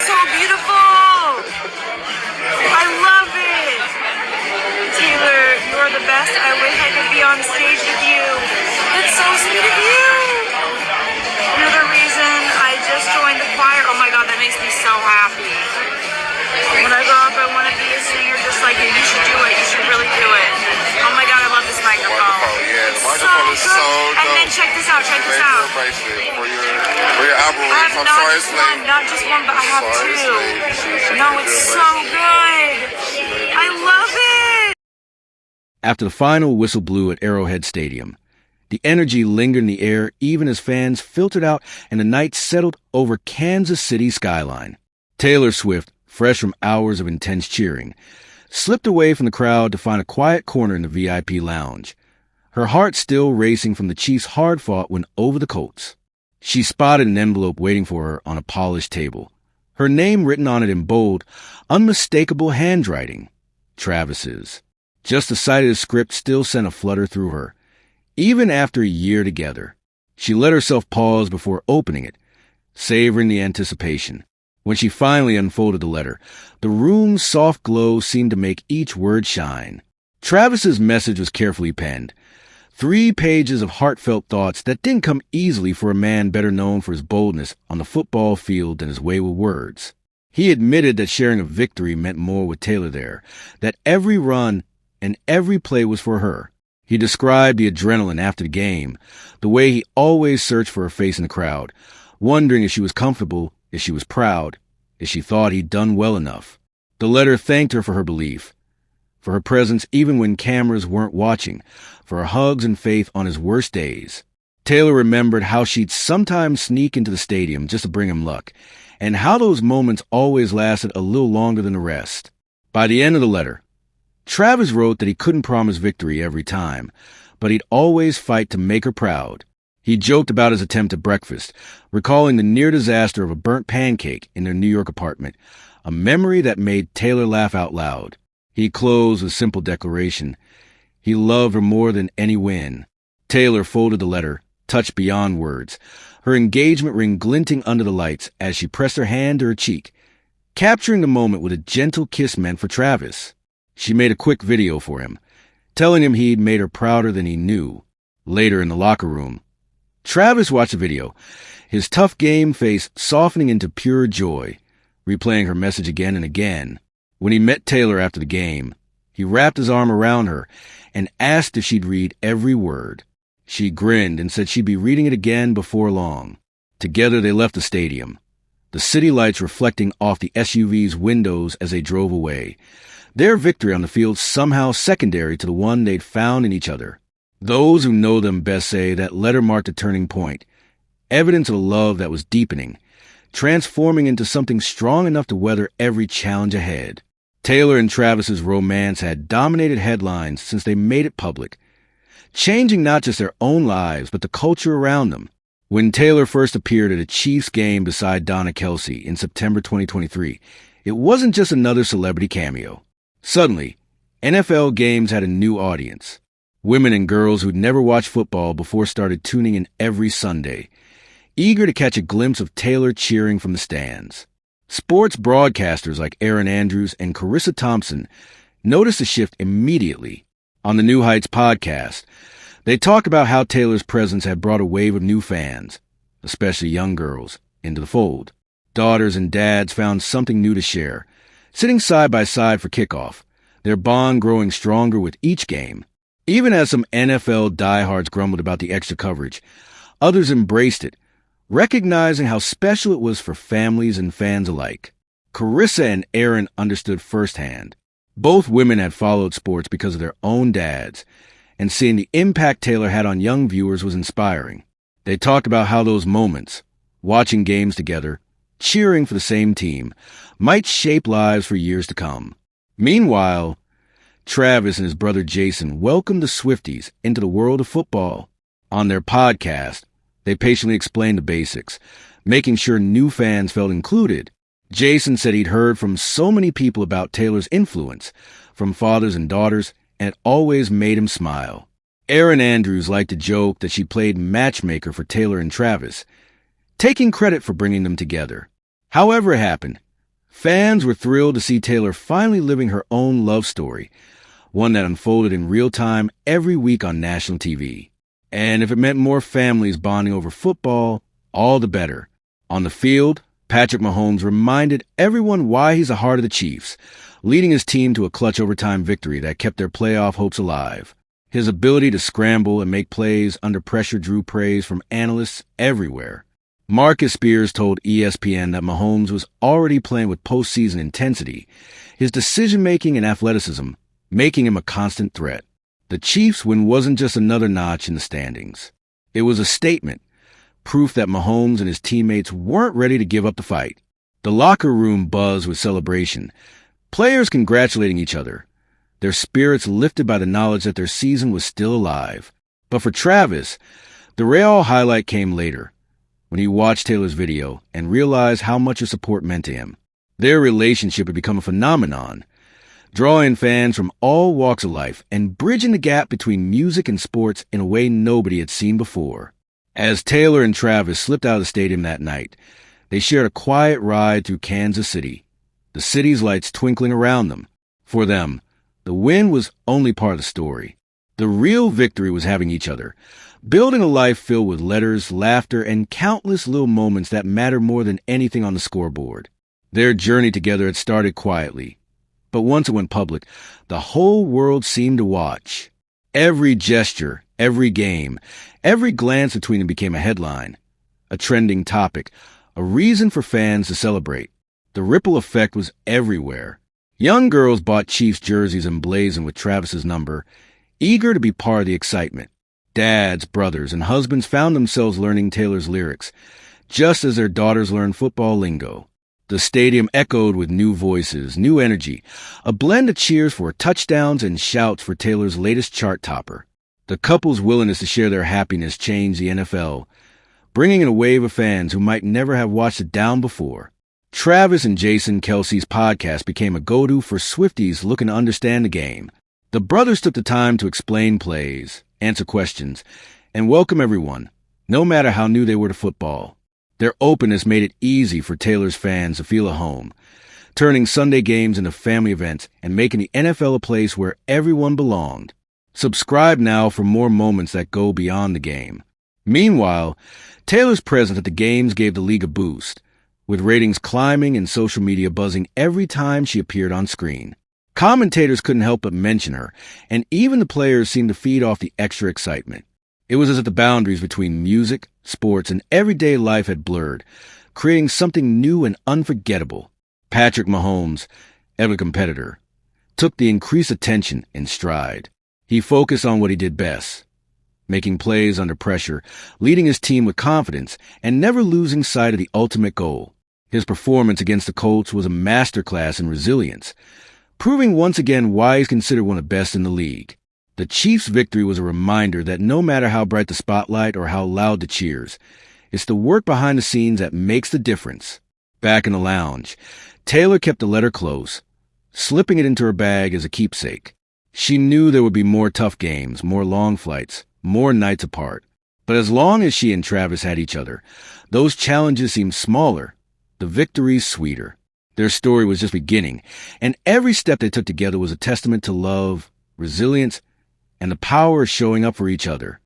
So beautiful! I love it! Taylor, you're the best. I wish I could be on stage with you. It's so sweet of you! You're the reason I just joined the choir. Oh my god, that makes me so happy. When I grow up, I want to be a singer just like you. You should do it. You should really do it. Oh my god, I love this microphone. Yeah, the microphone is so dope. And then check this out. Check this out. For your album I have not just one, but I have two. No, it's so good. I love it. After the final whistle blew at Arrowhead Stadium, the energy lingered in the air even as fans filtered out and the night settled over Kansas City's skyline. Taylor Swift, fresh from hours of intense cheering, slipped away from the crowd to find a quiet corner in the VIP lounge, her heart still racing from the Chiefs' hard-fought win over the Colts. She spotted an envelope waiting for her on a polished table, her name written on it in bold, unmistakable handwriting, Travis's. Just the sight of the script still sent a flutter through her. Even after a year together, she let herself pause before opening it, savoring the anticipation. When she finally unfolded the letter, the room's soft glow seemed to make each word shine. Travis's message was carefully penned. 3 pages of heartfelt thoughts that didn't come easily for a man better known for his boldness on the football field than his wayward words. He admitted that sharing a victory meant more with Taylor there, that every run and every play was for her. He described the adrenaline after the game, the way he always searched for her face in the crowd, wondering if she was comfortable, if she was proud, if she thought he'd done well enough. The letter thanked her for her belief, for her presence even when cameras weren't watching, for her hugs and faith on his worst days. Taylor remembered how she'd sometimes sneak into the stadium just to bring him luck, and how those moments always lasted a little longer than the rest. By the end of the letter, Travis wrote that he couldn't promise victory every time, but he'd always fight to make her proud. He joked about his attempt at breakfast, recalling the near disaster of a burnt pancake in their New York apartment, a memory that made Taylor laugh out loud. He closed with a simple declaration. He loved her more than any win. Taylor folded the letter, touched beyond words, her engagement ring glinting under the lights as she pressed her hand to her cheek, capturing the moment with a gentle kiss meant for Travis. She made a quick video for him, telling him he'd made her prouder than he knew. Later in the locker room, Travis watched the video, his tough game face softening into pure joy, replaying her message again and again. When he met Taylor after the game, he wrapped his arm around her and asked if she'd read every word. She grinned and said she'd be reading it again before long. Together they left the stadium, the city lights reflecting off the SUV's windows as they drove away, their victory on the field somehow secondary to the one they'd found in each other. Those who know them best say that letter marked a turning point, evidence of a love that was deepening, transforming into something strong enough to weather every challenge ahead. Taylor and Travis's romance had dominated headlines since they made it public, changing not just their own lives but the culture around them. When Taylor first appeared at a Chiefs game beside Kelce in September 2023, it wasn't just another celebrity cameo. Suddenly, NFL games had a new audience. Women and girls who'd never watched football before started tuning in every Sunday, eager to catch a glimpse of Taylor cheering from the stands. Sports broadcasters like Erin Andrews and Carissa Thompson noticed the shift immediately. On the New Heights podcast, they talked about how Taylor's presence had brought a wave of new fans, especially young girls, into the fold. Daughters and dads found something new to share, sitting side by side for kickoff, their bond growing stronger with each game. Even as some NFL diehards grumbled about the extra coverage, others embraced it, recognizing how special it was for families and fans alike. Carissa and Erin understood firsthand. Both women had followed sports because of their own dads, and seeing the impact Taylor had on young viewers was inspiring. They talked about how those moments, watching games together, cheering for the same team, might shape lives for years to come. Meanwhile, Travis and his brother Jason welcomed the Swifties into the world of football. On their podcast, they patiently explained the basics, making sure new fans felt included. Jason said he'd heard from so many people about Taylor's influence, from fathers and daughters, and it always made him smile. Erin Andrews liked to joke that she played matchmaker for Taylor and Travis, taking credit for bringing them together. However it happened, Fans were thrilled to see Taylor finally living her own love story, one that unfolded in real time every week on national TV. And if it meant more families bonding over football, all the better. On the field, Patrick Mahomes reminded everyone why he's a heart of the Chiefs, leading his team to a clutch overtime victory that kept their playoff hopes alive. His ability to scramble and make plays under pressure drew praise from analysts everywhere. Marcus Spears told ESPN that Mahomes was already playing with postseason intensity, his decision-making and athleticism making him a constant threat. The Chiefs' win wasn't just another notch in the standings. It was a statement, proof that Mahomes and his teammates weren't ready to give up the fight. The locker room buzzed with celebration, players congratulating each other, their spirits lifted by the knowledge that their season was still alive. But for Travis, the real highlight came later, when he watched Taylor's video and realized how much her support meant to him. Their relationship had become a phenomenon, drawing fans from all walks of life and bridging the gap between music and sports in a way nobody had seen before. As Taylor and Travis slipped out of the stadium that night, they shared a quiet ride through Kansas City, the city's lights twinkling around them. For them, the win was only part of the story. The real victory was having each other, building a life filled with letters, laughter, and countless little moments that matter more than anything on the scoreboard. Their journey together had started quietly, but once it went public, the whole world seemed to watch. Every gesture, every game, every glance between them became a headline, a trending topic, a reason for fans to celebrate. The ripple effect was everywhere. Young girls bought Chiefs jerseys emblazoned with Travis's number, eager to be part of the excitement. Dads, brothers, and husbands found themselves learning Taylor's lyrics, just as their daughters learned football lingo. The stadium echoed with new voices, new energy, a blend of cheers for touchdowns and shouts for Taylor's latest chart topper. The couple's willingness to share their happiness changed the NFL, bringing in a wave of fans who might never have watched it down before. Travis and Jason Kelce's podcast became a go-to for Swifties looking to understand the game. The brothers took the time to explain plays, answer questions, and welcome everyone, no matter how new they were to football. Their openness made it easy for Taylor's fans to feel at home, turning Sunday games into family events and making the NFL a place where everyone belonged. Subscribe now for more moments that go beyond the game. Meanwhile, Taylor's presence at the games gave the league a boost, with ratings climbing and social media buzzing every time she appeared on screen. Commentators couldn't help but mention her, and even the players seemed to feed off the extra excitement. It was as if the boundaries between music, sports, and everyday life had blurred, creating something new and unforgettable. Patrick Mahomes, ever competitor, took the increased attention in stride. He focused on what he did best, making plays under pressure, leading his team with confidence, and never losing sight of the ultimate goal. His performance against the Colts was a masterclass in resilience, proving once again why he's considered one of the best in the league. The Chiefs' victory was a reminder that no matter how bright the spotlight or how loud the cheers, it's the work behind the scenes that makes the difference. Back in the lounge, Taylor kept the letter close, slipping it into her bag as a keepsake. She knew there would be more tough games, more long flights, more nights apart. But as long as she and Travis had each other, those challenges seemed smaller, the victories sweeter. Their story was just beginning, and every step they took together was a testament to love, resilience, and the power of showing up for each other.